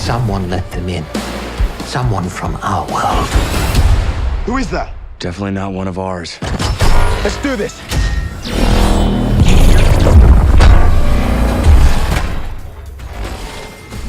Someone let them in. Someone from our world. Who is that? Definitely not one of ours. Let's do this.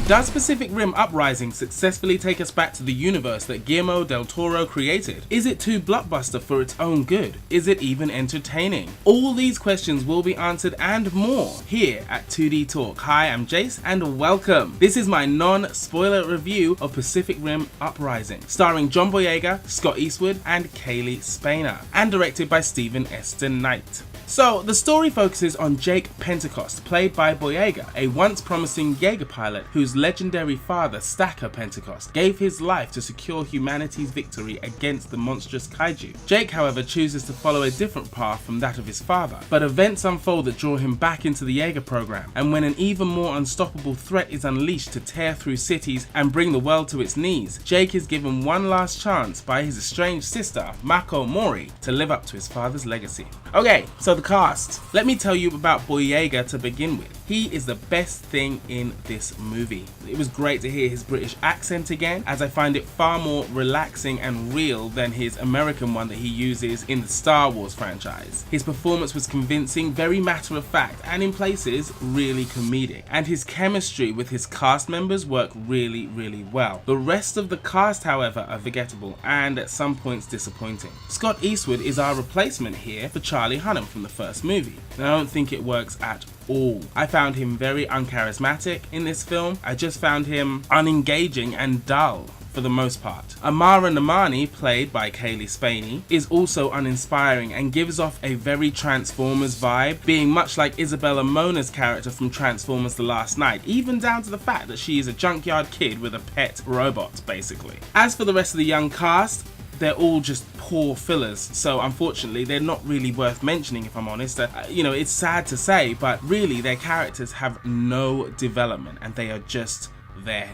Does Pacific Rim Uprising successfully take us back to the universe that Guillermo del Toro created? Is it too blockbuster for its own good? Is it even entertaining? All these questions will be answered and more here at 2D Talk. Hi, I'm Jayse and welcome. This is my non-spoiler review of Pacific Rim Uprising, starring John Boyega, Scott Eastwood and Cailee Spaena, and directed by Stephen Esther Knight. So, the story focuses on Jake Pentecost, played by Boyega, a once promising Jaeger pilot whose legendary father, Stacker Pentecost, gave his life to secure humanity's victory against the monstrous kaiju. Jake, however, chooses to follow a different path from that of his father, but events unfold that draw him back into the Jaeger program, and when an even more unstoppable threat is unleashed to tear through cities and bring the world to its knees, Jake is given one last chance by his estranged sister, Mako Mori, to live up to his father's legacy. Okay, so the cast. Let me tell you about Boyega to begin with. He is the best thing in this movie. It was great to hear his British accent again, as I find it far more relaxing and real than his American one that he uses in the Star Wars franchise. His performance was convincing, very matter of fact, and in places really comedic. And his chemistry with his cast members worked really well. The rest of the cast, however, are forgettable and at some points disappointing. Scott Eastwood is our replacement here for Charlie Hunnam from the first movie, and I don't think it works at all. I found him very uncharismatic in this film. I just found him unengaging and dull for the most part. Ammar Emani, played by Cailee Spaena, is also uninspiring and gives off a very Transformers vibe, being much like Isabella Mona's character from Transformers The Last Night, even down to the fact that she is a junkyard kid with a pet robot, basically. As for the rest of the young cast, they're all just poor fillers, so unfortunately they're not really worth mentioning, if I'm honest. It's sad to say, but really their characters have no development and they are just there.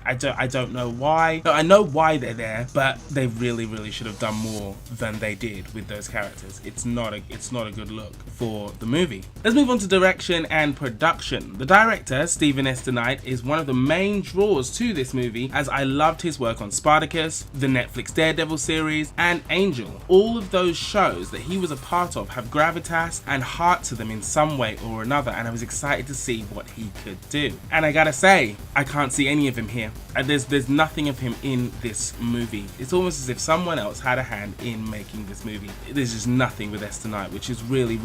I don't know why. No, I know why they're there, but they really should have done more than they did with those characters. It's not a good look for the movie. Let's move on to direction and production. The director, Stephen Esther Knight, is one of the main draws to this movie, as I loved his work on Spartacus, the Netflix Daredevil series, and Angel. All of those shows that he was a part of have gravitas and heart to them in some way or another, and I was excited to see what he could do. And I gotta say, I can't see any of him here. There's nothing of him in this movie. It's almost as if someone else had a hand in making this movie. There's just nothing with Esther Knight, which is really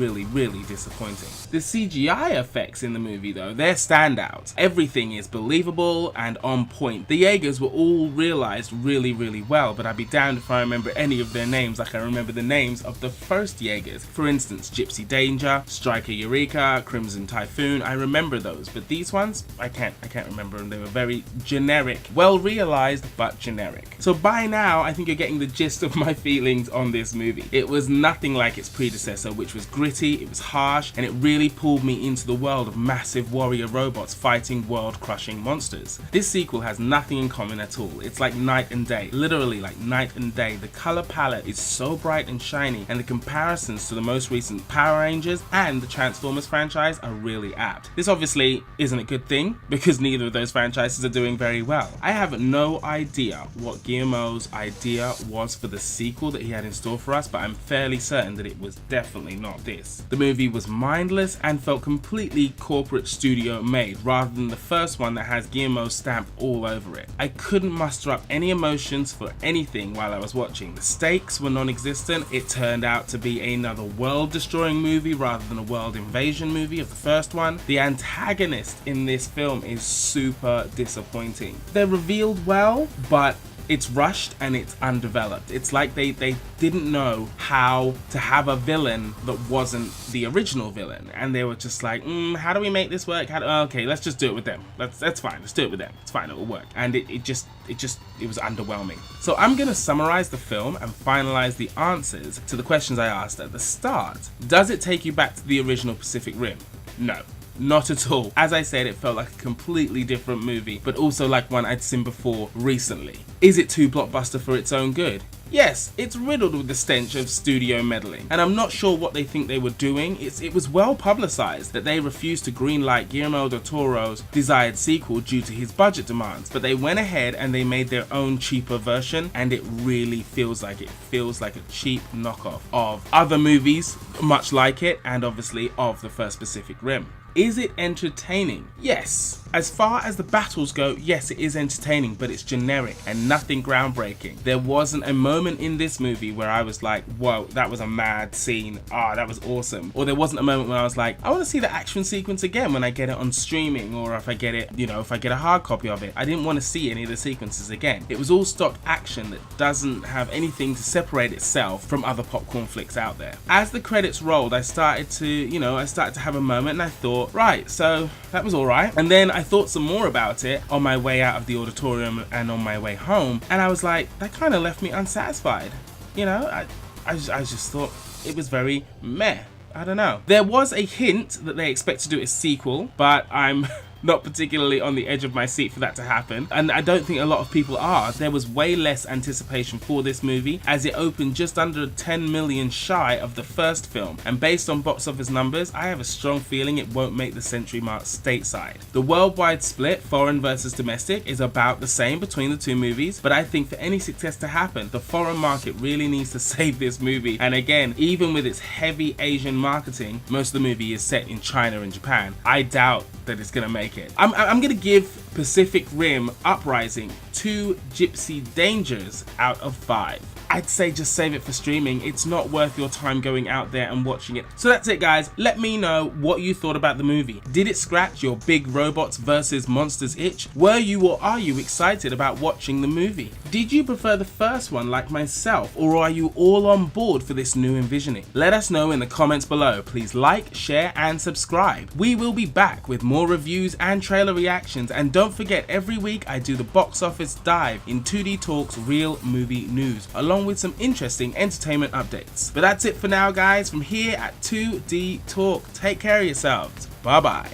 disappointing. The CGI effects in the movie, though, they're standouts. Everything is believable and on point. The Jaegers were all realized really well, but I'd be damned if I remember any of their names like I remember the names of the first Jaegers. For instance, Gypsy Danger, Striker Eureka, Crimson Typhoon. I remember those, but these ones, I can't remember them. They were very generic. Well realized, but generic. So by now, I think you're getting the gist of my feelings on this movie. It was nothing like its predecessor, which was gritty, it was harsh, and it really pulled me into the world of massive warrior robots fighting world-crushing monsters. This sequel has nothing in common at all. It's like night and day, literally like night and day. The color palette is so bright and shiny, and the comparisons to the most recent Power Rangers and the Transformers franchise are really apt. This obviously isn't a good thing, because neither of those franchises are doing very well. I have no idea what Guillermo's idea was for the sequel that he had in store for us, but I'm fairly certain that it was definitely not this. The movie was mindless and felt completely corporate studio made, rather than the first one that has Guillermo's stamp all over it. I couldn't muster up any emotions for anything while I was watching. The stakes were non-existent. It turned out to be another world-destroying movie rather than a world invasion movie of the first one. The antagonist in this film is super disappointing. They're revealed well, but it's rushed and it's undeveloped. It's like they didn't know how to have a villain that wasn't the original villain, and they were just like, how do we make this work? Okay, let's just do it with them. That's fine. Let's do it with them. It's fine. It will work. And it was underwhelming. So I'm gonna summarize the film and finalize the answers to the questions I asked at the start. Does it take you back to the original Pacific Rim? No. Not at all. As I said, it felt like a completely different movie, but also like one I'd seen before recently. Is it too blockbuster for its own good? Yes, it's riddled with the stench of studio meddling, and I'm not sure what they think they were doing. It was well publicized that they refused to greenlight Guillermo del Toro's desired sequel due to his budget demands, but they went ahead and they made their own cheaper version, and it really feels like a cheap knockoff of other movies much like it, and obviously of the first Pacific Rim. Is it entertaining? Yes. As far as the battles go, yes, it is entertaining, but it's generic and nothing groundbreaking. There wasn't a moment in this movie where I was like, whoa, that was a mad scene. Ah, that was awesome. Or there wasn't a moment where I was like, I want to see the action sequence again when I get it on streaming, or if I get it, if I get a hard copy of it. I didn't want to see any of the sequences again. It was all stock action that doesn't have anything to separate itself from other popcorn flicks out there. As the credits rolled, I started to have a moment, and I thought, right, so that was all right. And then I thought some more about it on my way out of the auditorium and on my way home, and I was like, that kind of left me unsatisfied. I just thought it was very meh. I don't know. There was a hint that they expect to do a sequel, but I'm not particularly on the edge of my seat for that to happen, and I don't think a lot of people are. There was way less anticipation for this movie, as it opened just under 10 million shy of the first film, and based on box office numbers, I have a strong feeling it won't make the century mark stateside. The worldwide split, foreign versus domestic, is about the same between the two movies, but I think for any success to happen, the foreign market really needs to save this movie, and again, even with its heavy Asian marketing, most of the movie is set in China and Japan. I doubt that it's gonna make it. I'm gonna give Pacific Rim Uprising 2 Gypsy Dangers out of 5. I'd say just save it for streaming. It's not worth your time going out there and watching it. So that's it, guys. Let me know what you thought about the movie. Did it scratch your big robots versus monsters itch? Were you or are you excited about watching the movie? Did you prefer the first one like myself, or are you all on board for this new envisioning? Let us know in the comments below. Please like, share and subscribe. We will be back with more reviews and trailer reactions, and don't forget, every week I do the box office dive in 2D Talk's Real Movie News, along with some interesting entertainment updates. But that's it for now, guys, from here at 2D Talk. Take care of yourselves. Bye bye.